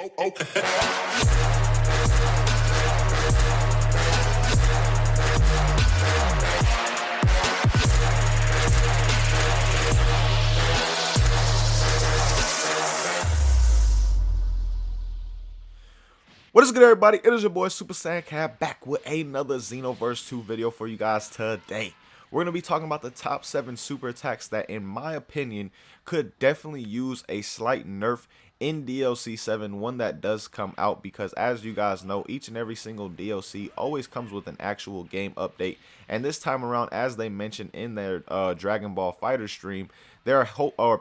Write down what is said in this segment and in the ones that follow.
What is good, everybody? It is your boy Super Saiyan Cat back with another Xenoverse 2 video for you guys today. We're going to be talking about the top 7 super attacks that, in my opinion, could definitely use a slight nerf in DLC 7, one that does come out, because as you guys know, each and every single DLC always comes with an actual game update. And this time around, as they mentioned in their Dragon Ball Fighter stream, they're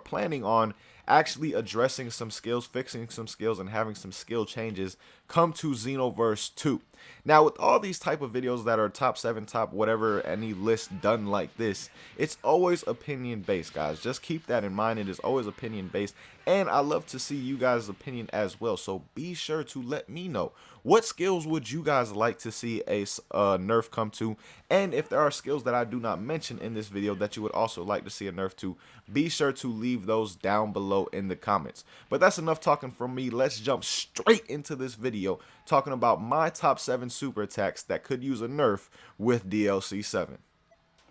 planning on actually addressing some skills, fixing some skills, and having some skill changes come to Xenoverse 2. Now, with all these type of videos that are top 7, top whatever, any list done like this, it's always opinion based, guys. Just keep that in mind. It is always opinion based, and I love to see you guys' opinion as well. So be sure to let me know, what skills would you guys like to see a nerf come to, and if there are skills that I do not mention in this video that you would also like to see a nerf to, be sure to leave those down below in the comments. But that's enough talking from me. Let's jump straight into this video talking about my top 7 super attacks that could use a nerf with DLC 7.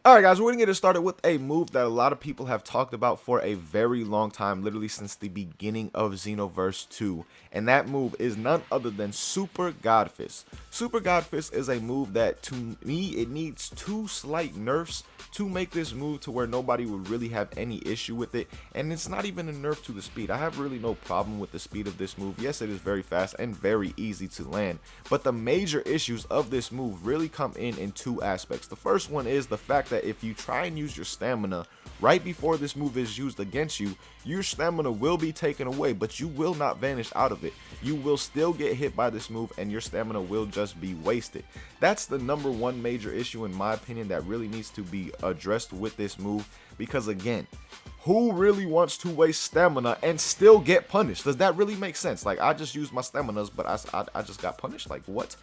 Alright guys, we're going to get started with a move that a lot of people have talked about for a very long time, literally since the beginning of Xenoverse 2, and that move is none other than Super Godfist. Super Godfist is a move that, to me, it needs 2 slight nerfs to make this move to where nobody would really have any issue with it, and it's not even a nerf to the speed. I have really no problem with the speed of this move. Yes, it is very fast and very easy to land, but the major issues of this move really come in 2 aspects. The first one is the fact that if you try and use your stamina right before this move is used against you, your stamina will be taken away, but you will not vanish out of it. You will still get hit by this move and your stamina will just be wasted. That's the number 1 major issue, in my opinion, that really needs to be addressed with this move, because again, who really wants to waste stamina and still get punished? Does that really make sense? Like, I just used my staminas, but I just got punished? Like, what?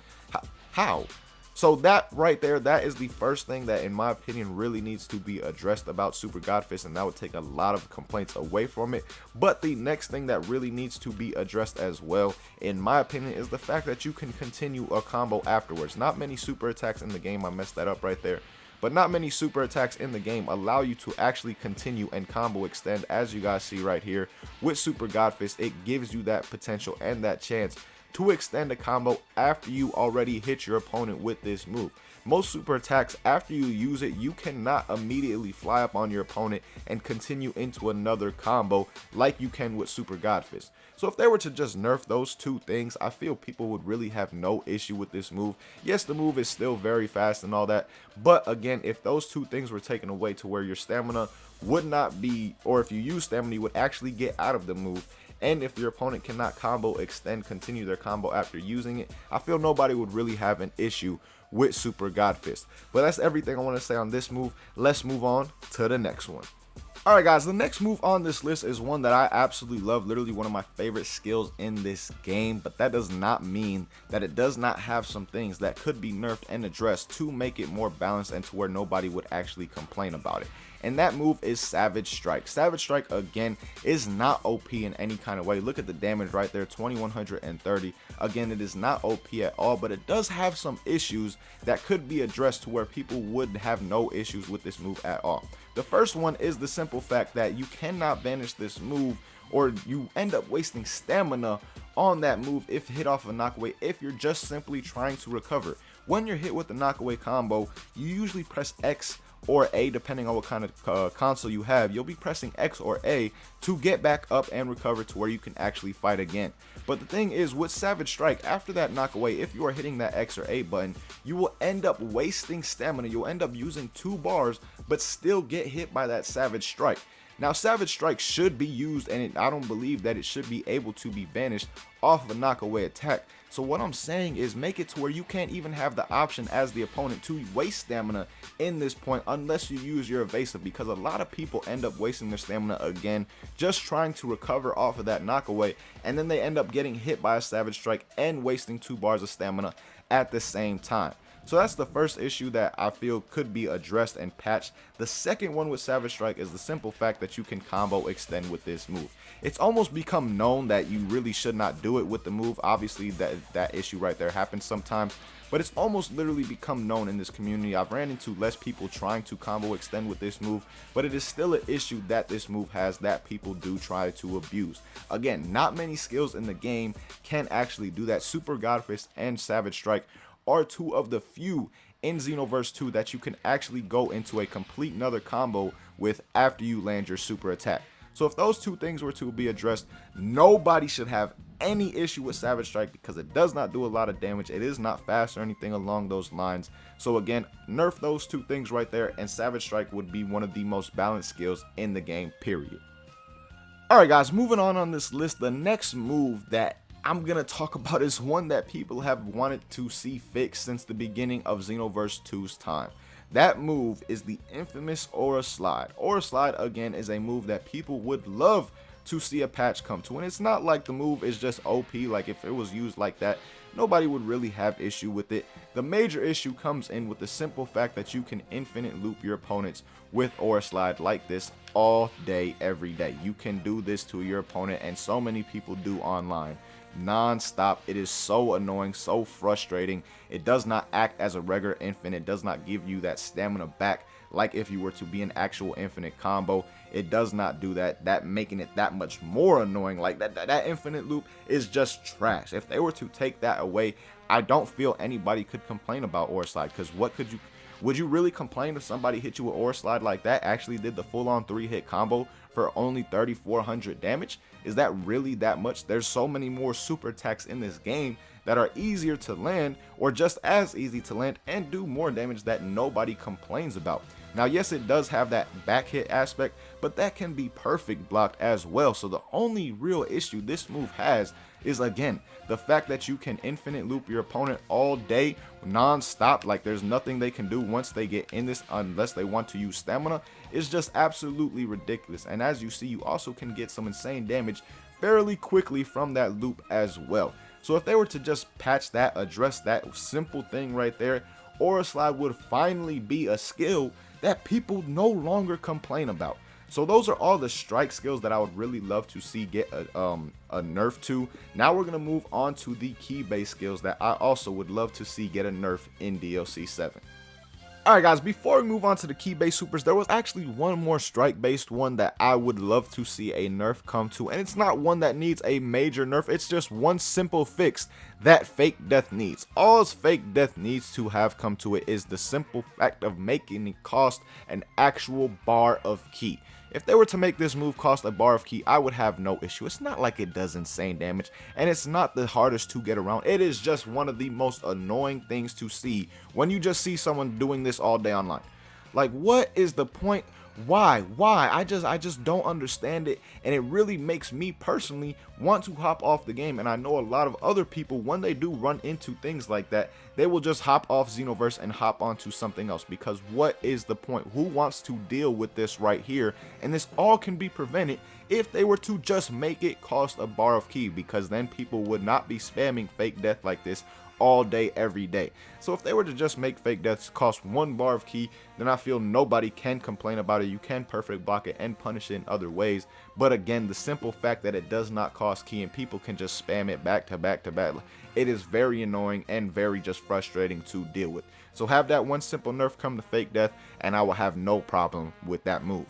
How? So that right there, that is the first thing that, in my opinion, really needs to be addressed about Super Godfist, and that would take a lot of complaints away from it. But the next thing that really needs to be addressed as well, in my opinion, is the fact that you can continue a combo afterwards. Not many super attacks in the game, I messed that up right there, but not many super attacks in the game allow you to actually continue and combo extend. As you guys see right here with Super Godfist, it gives you that potential and that chance to extend a combo after you already hit your opponent with this move. Most super attacks, after you use it, you cannot immediately fly up on your opponent and continue into another combo like you can with Super Godfist. So if they were to just nerf those 2 things, I feel people would really have no issue with this move. Yes, the move is still very fast and all that, but again, if those 2 things were taken away to where your stamina would not be, or if you use stamina, you would actually get out of the move, and if your opponent cannot combo extend, continue their combo after using it, I feel nobody would really have an issue with Super Godfist. But that's everything I want to say on this move. Let's move on to the next one. Alright guys, the next move on this list is one that I absolutely love, literally one of my favorite skills in this game, but that does not mean that it does not have some things that could be nerfed and addressed to make it more balanced and to where nobody would actually complain about it. And that move is Savage Strike. Savage Strike, again, is not OP in any kind of way. Look at the damage right there, 2130. Again, it is not OP at all, but it does have some issues that could be addressed to where people would have no issues with this move at all. The first one is the simple fact that you cannot vanish this move, or you end up wasting stamina on that move if hit off a knockaway, if you're just simply trying to recover. When you're hit with the knockaway combo, you usually press X or A, depending on what kind of console you have. You'll be pressing X or A to get back up and recover to where you can actually fight again. But the thing is, with Savage Strike, after that knockaway, if you are hitting that X or A button, you will end up wasting stamina. You'll end up using 2 bars, but still get hit by that Savage Strike. Now, Savage Strike should be used, and I don't believe that it should be able to be banished off of a knockaway attack. So what I'm saying is, make it to where you can't even have the option as the opponent to waste stamina in this point unless you use your evasive, because a lot of people end up wasting their stamina again just trying to recover off of that knockaway, and then they end up getting hit by a Savage Strike and wasting 2 bars of stamina at the same time. So that's the first issue that I feel could be addressed and patched. The second one with Savage Strike is the simple fact that you can combo extend with this move. It's almost become known that you really should not do it with the move. Obviously that issue right there happens sometimes, but it's almost literally become known in this community. I've ran into less people trying to combo extend with this move, but it is still an issue that this move has that people do try to abuse. Again, not many skills in the game can actually do that. Super Godfist and Savage Strike are two of the few in Xenoverse 2 that you can actually go into a complete another combo with after you land your super attack. So if those two things were to be addressed, nobody should have any issue with Savage Strike because it does not do a lot of damage. It is not fast or anything along those lines. So again, nerf those two things right there, and Savage Strike would be one of the most balanced skills in the game, period. Alright guys, moving on this list, the next move that I'm going to talk about is one that people have wanted to see fixed since the beginning of Xenoverse 2's time. That move is the infamous Aura Slide. Aura Slide, again, is a move that people would love to see a patch come to, and it's not like the move is just OP. Like, if it was used like that, nobody would really have issue with it. The major issue comes in with the simple fact that you can infinite loop your opponents with Aura Slide like this all day, every day. You can do this to your opponent, and so many people do online non-stop. It is so annoying, so frustrating. It does not act as a regular infinite. It does not give you that stamina back like if you were to be an actual infinite combo. It does not do that, making it that much more annoying. Like that infinite loop is just trash. If they were to take that away, I don't feel anybody could complain about Aura Slide, because would you really complain if somebody hit you with Aura Slide like that, actually did the full-on 3-hit combo for only 3,400 damage? Is that really that much? There's so many more super attacks in this game that are easier to land, or just as easy to land, and do more damage that nobody complains about. Now, yes, it does have that back hit aspect, but that can be perfect blocked as well. So the only real issue this move has is, again, the fact that you can infinite loop your opponent all day non-stop. Like, there's nothing they can do once they get in this unless they want to use stamina. It's just absolutely ridiculous. And as you see, you also can get some insane damage fairly quickly from that loop as well. So if they were to just patch that, address that simple thing right there, Aura Slide would finally be a skill that people no longer complain about. So those are all the strike skills that I would really love to see get a nerf to. Now we're going to move on to the key base skills that I also would love to see get a nerf in DLC 7. Alright guys, before we move on to the key base supers, there was actually one more strike based one that I would love to see a nerf come to, and it's not one that needs a major nerf. It's just one simple fix that Fake Death needs. All Fake Death needs to have come to it is the simple fact of making it cost an actual bar of ki. If they were to make this move cost a bar of ki, I would have no issue. It's not like it does insane damage, and it's not the hardest to get around. It is just one of the most annoying things to see when you just see someone doing this all day online. Like, what is the point? Why? I just don't understand it, and it really makes me personally want to hop off the game. And I know a lot of other people, when they do run into things like that, they will just hop off Xenoverse and hop onto something else, because what is the point? Who wants to deal with this right here? And this all can be prevented if they were to just make it cost a bar of ki, because then people would not be spamming Fake Death like this all day, every day. So if they were to just make Fake Deaths cost 1 bar of ki, then I feel nobody can complain about it. You can perfect block it and punish it in other ways. But again, the simple fact that it does not cost ki and people can just spam it back to back to back, it is very annoying and very just frustrating to deal with. So have that one simple nerf come to Fake Death, and I will have no problem with that move.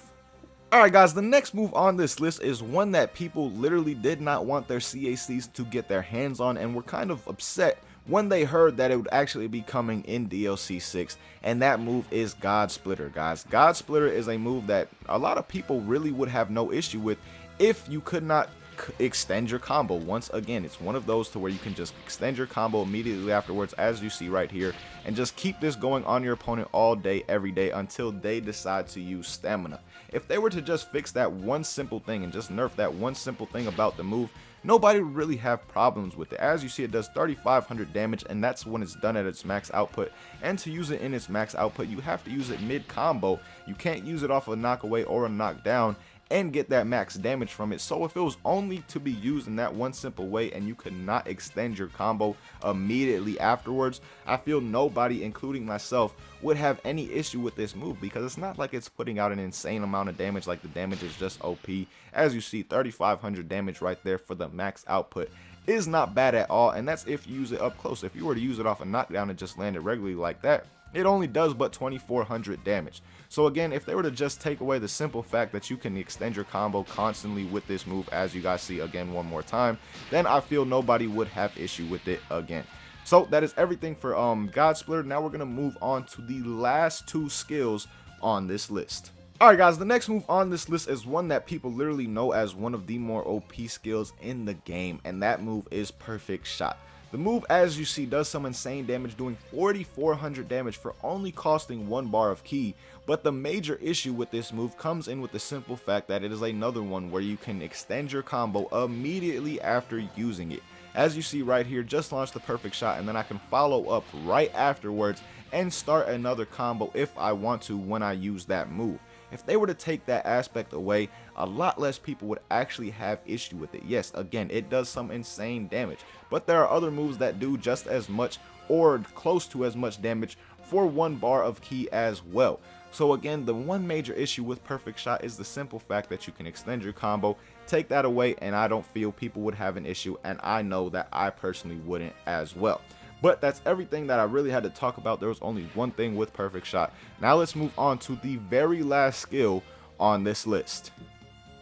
Alright guys, the next move on this list is one that people literally did not want their CACs to get their hands on, and were kind of upset when they heard that it would actually be coming in DLC 6, and that move is God Splitter, guys. God Splitter is a move that a lot of people really would have no issue with if you could not extend your combo. Once again, it's one of those to where you can just extend your combo immediately afterwards, as you see right here, and just keep this going on your opponent all day, every day, until they decide to use stamina. If they were to just fix that one simple thing and just nerf that one simple thing about the move, nobody would really have problems with it. As you see, it does 3,500 damage, and that's when it's done at its max output. And to use it in its max output, you have to use it mid combo. You can't use it off a knockaway or a knockdown. and get that max damage from it. So if it was only to be used in that one simple way and you could not extend your combo immediately afterwards, I feel nobody, including myself, would have any issue with this move, because it's not like it's putting out an insane amount of damage. Like, the damage is just OP. As you see, 3,500 damage right there for the max output is not bad at all, and that's if you use it up close. If you were to use it off a knockdown and just land it regularly like that, it only does but 2,400 damage. So again, if they were to just take away the simple fact that you can extend your combo constantly with this move, as you guys see again one more time, then I feel nobody would have issue with it again. So that is everything for God Splitter. Now we're going to move on to the last two skills on this list. Alright guys, the next move on this list is one that people literally know as one of the more OP skills in the game, and that move is Perfect Shot. The move, as you see, does some insane damage, doing 4,400 damage for only costing 1 bar of ki, but the major issue with this move comes in with the simple fact that it is another one where you can extend your combo immediately after using it. As you see right here, just launched the Perfect Shot, and then I can follow up right afterwards and start another combo if I want to when I use that move. If they were to take that aspect away, a lot less people would actually have issue with it. Yes, again, it does some insane damage, but there are other moves that do just as much or close to as much damage for 1 bar of ki as well. So again, the one major issue with Perfect Shot is the simple fact that you can extend your combo. Take that away and I don't feel people would have an issue, and I know that I personally wouldn't as well. But that's everything that I really had to talk about. There was only one thing with Perfect Shot. Now let's move on to the very last skill on this list.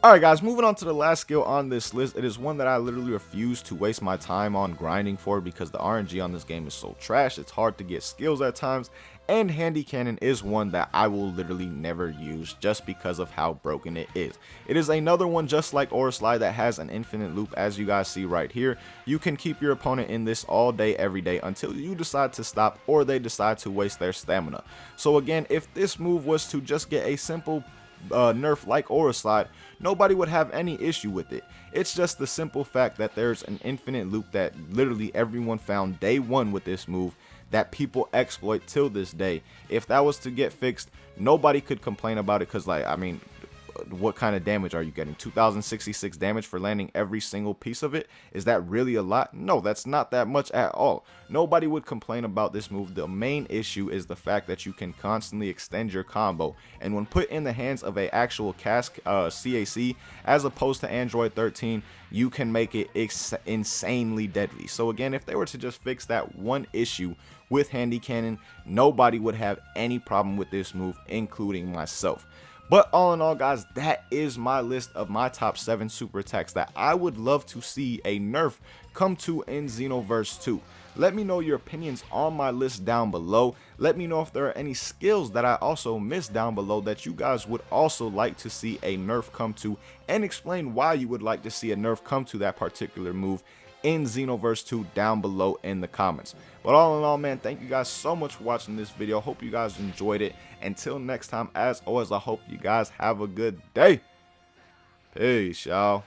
Alright guys, moving on to the last skill on this list. It is one that I literally refuse to waste my time on grinding for, because the RNG on this game is so trash. It's hard to get skills at times, and Handy Cannon is one that I will literally never use just because of how broken it is. It is another one just like Aura Slide that has an infinite loop, as you guys see right here. You can keep your opponent in this all day every day until you decide to stop or they decide to waste their stamina. So again, if this move was to just get a simple nerf like Aura Slide, nobody would have any issue with it. It's just the simple fact that there's an infinite loop that literally everyone found day one with this move that people exploit till this day. If that was to get fixed, nobody could complain about it, because, like, I mean, what kind of damage are you getting? 2,066 damage for landing every single piece of it? Is that really a lot? No, that's not that much at all. Nobody would complain about this move. The main issue is the fact that you can constantly extend your combo, and when put in the hands of a actual CAC as opposed to Android 13, you can make it insanely deadly. So again, if they were to just fix that one issue with Handy Cannon, nobody would have any problem with this move, including myself. But all in all, guys, that is my list of my top 7 super attacks that I would love to see a nerf come to in Xenoverse 2. Let me know your opinions on my list down below. Let me know if there are any skills that I also missed down below that you guys would also like to see a nerf come to, and explain why you would like to see a nerf come to that particular move in Xenoverse 2 down below in the comments. But all in all, man, thank you guys so much for watching this video. Hope you guys enjoyed it. Until next time, as always, I hope you guys have a good day. Peace, y'all.